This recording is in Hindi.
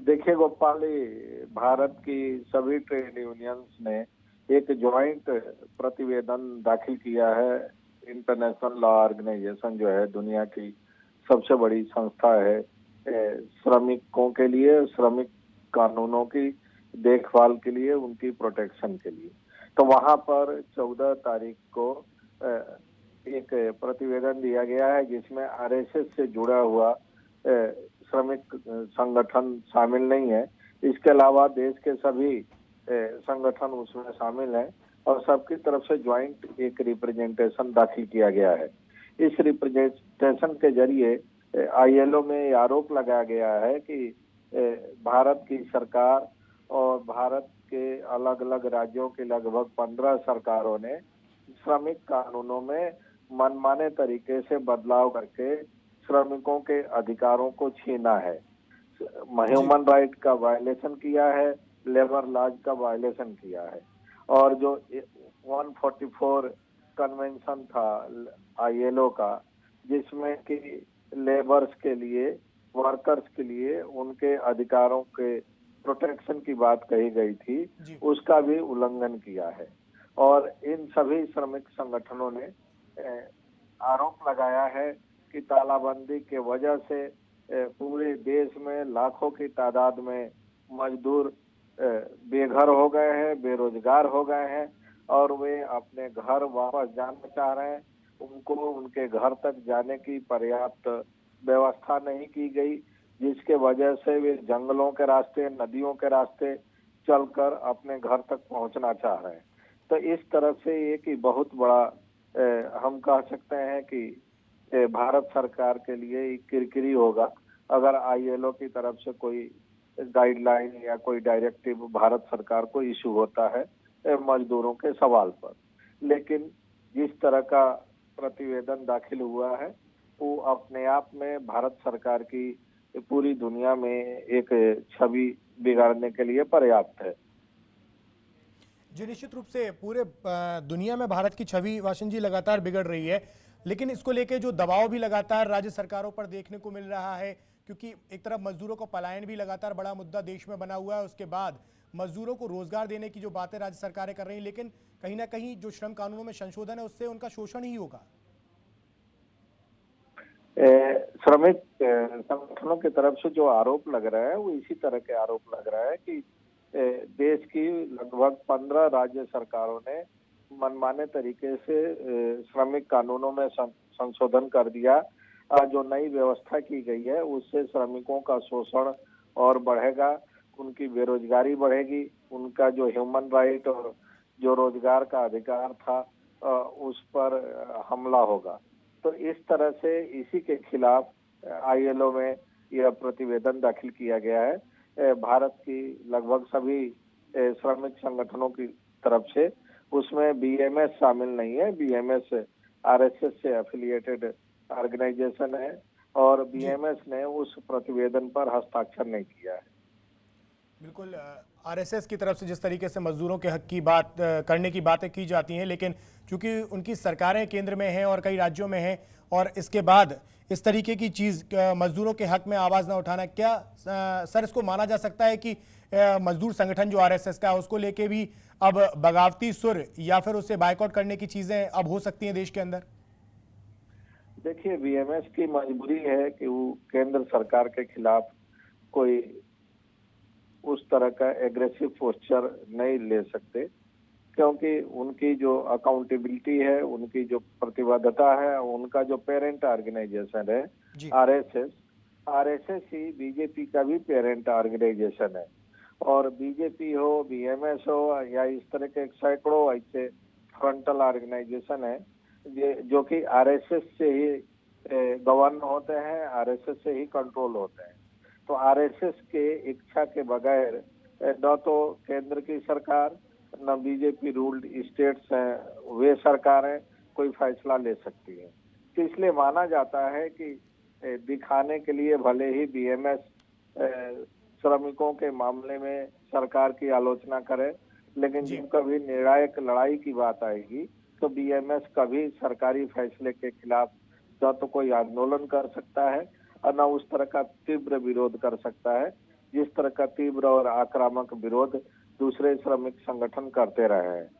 देखिए गोपाल, भारत की सभी ट्रेड यूनियंस ने एक ज्वाइंट प्रतिवेदन दाखिल किया है। इंटरनेशनल लॉ ऑर्गेनाइजेशन जो है दुनिया की सबसे बड़ी संस्था है श्रमिकों के लिए, श्रमिक कानूनों की देखभाल के लिए, उनकी प्रोटेक्शन के लिए। तो वहां पर 14 तारीख को एक प्रतिवेदन दिया गया है जिसमें आरएसएस से जुड़ा हुआ श्रमिक संगठन शामिल नहीं है। इसके अलावा देश के सभी संगठन उसमें शामिल हैं और सबकी तरफ से ज्वाइंट एक रिप्रेजेंटेशन दाखिल किया गया है। इस रिप्रेजेंटेशन के जरिए आईएलओ में आरोप लगाया गया है कि भारत की सरकार और भारत के अलग अलग राज्यों की लगभग 15 सरकारों ने श्रमिक कानूनों में मनमाने तरीके से बदलाव करके श्रमिकों के अधिकारों को छीना है, ह्यूमन राइट का वायलेशन किया है, लेबर लॉज का वायलेशन किया है। और जो 144 कन्वेंशन था आईएलओ का, जिसमें कि लेबर्स के लिए, वर्कर्स के लिए उनके अधिकारों के प्रोटेक्शन की बात कही गई थी, उसका भी उल्लंघन किया है। और इन सभी श्रमिक संगठनों ने आरोप लगाया है कि तालाबंदी के वजह से पूरे देश में लाखों की तादाद में मजदूर बेघर हो गए हैं, बेरोजगार हो गए हैं और वे अपने घर वापस जाना चाह रहे हैं। उनको उनके घर तक जाने की पर्याप्त व्यवस्था नहीं की गई, जिसके वजह से वे जंगलों के रास्ते, नदियों के रास्ते चलकर अपने घर तक पहुंचना चाह रहे हैं। तो इस तरह से एक ही बहुत बड़ा हम कह सकते हैं कि भारत सरकार के लिए किरकिरी होगा अगर आईएलओ की तरफ से कोई गाइडलाइन या कोई डायरेक्टिव भारत सरकार को इशू होता है मजदूरों के सवाल पर। लेकिन जिस तरह का प्रतिवेदन दाखिल हुआ है वो अपने आप में भारत सरकार की पूरी दुनिया में एक छवि बिगाड़ने के लिए पर्याप्त है। जी, निश्चित रूप से पूरे दुनिया में भारत की छवि वाशन जी लगातार बिगड़ रही है, लेकिन इसको लेके जो दबाव भी लगातार राज्य सरकारों पर देखने को मिल रहा है, क्योंकि एक तरफ मजदूरों को पलायन भी लगातार बड़ा मुद्दा देश में बना हुआ है, उसके बाद मजदूरों को रोजगार देने की जो बातें राज्य सरकारें कर रही हैं, लेकिन कहीं ना कहीं जो श्रम कानूनों में संशोधन है उससे उनका शोषण ही होगा। श्रमिक संगठनों की तरफ से जो आरोप लग रहा है वो इसी तरह के आरोप लग रहा है कि देश की लगभग 15 राज्य सरकारों ने मनमाने तरीके से श्रमिक कानूनों में संशोधन कर दिया। जो नई व्यवस्था की गई है उससे श्रमिकों का शोषण और बढ़ेगा, उनकी बेरोजगारी बढ़ेगी, उनका जो ह्यूमन राइट और जो रोजगार का अधिकार था उस पर हमला होगा। तो इस तरह से इसी के खिलाफ आईएलओ में यह प्रतिवेदन दाखिल किया गया है भारत की लगभग सभी श्रमिक संगठनों की तरफ से। उसमें बीएमएस शामिल नहीं है। बीएमएस आरएसएस से एफिलिएटेड ऑर्गेनाइजेशन है और बीएमएस ने उस प्रतिवेदन पर हस्ताक्षर नहीं किया है। बिल्कुल, आरएसएस की तरफ से जिस तरीके से मजदूरों के हक की बात करने की बातें की जाती हैं, लेकिन चूंकि उनकी सरकारें केंद्र में हैं और कई राज्यों में हैं और इसके बाद इस तरीके की चीज़ मजदूरों के हक में आवाज़ ना उठाना, क्या सर इसको माना जा सकता है कि मजदूर संगठन जो आरएसएस का है उसको लेके भी अब बगावती सुर या फिर उसे बायकॉट करने की चीज़ें अब हो सकती हैं देश के अंदर? देखिए, बीएमएस की मजबूरी है कि वो केंद्र सरकार के खिलाफ कोई उस तरह का एग्रेसिव पोस्चर नहीं ले सकते, क्योंकि उनकी जो अकाउंटेबिलिटी है, उनकी जो प्रतिबद्धता है, उनका जो पेरेंट ऑर्गेनाइजेशन है आरएसएस, आरएसएस ही बीजेपी का भी पेरेंट ऑर्गेनाइजेशन है। और बीजेपी हो, बीएमएस हो या इस तरह के सैकड़ों ऐसे फ्रंटल ऑर्गेनाइजेशन है जो कि आरएसएस से ही गवर्न होते हैं, आरएसएस से ही कंट्रोल होते हैं। तो आरएसएस के इच्छा के बगैर न तो केंद्र की सरकार, न बीजेपी रूल्ड स्टेट्स हैं वे सरकारें कोई फैसला ले सकती हैं। तो इसलिए माना जाता है कि दिखाने के लिए भले ही बीएमएस श्रमिकों के मामले में सरकार की आलोचना करे, लेकिन जब कभी निर्णायक लड़ाई की बात आएगी तो बीएमएस कभी सरकारी फैसले के खिलाफ न तो कोई आंदोलन कर सकता है और न उस तरह का तीव्र विरोध कर सकता है जिस तरह का तीव्र और आक्रामक विरोध दूसरे श्रमिक संगठन करते रहे हैं।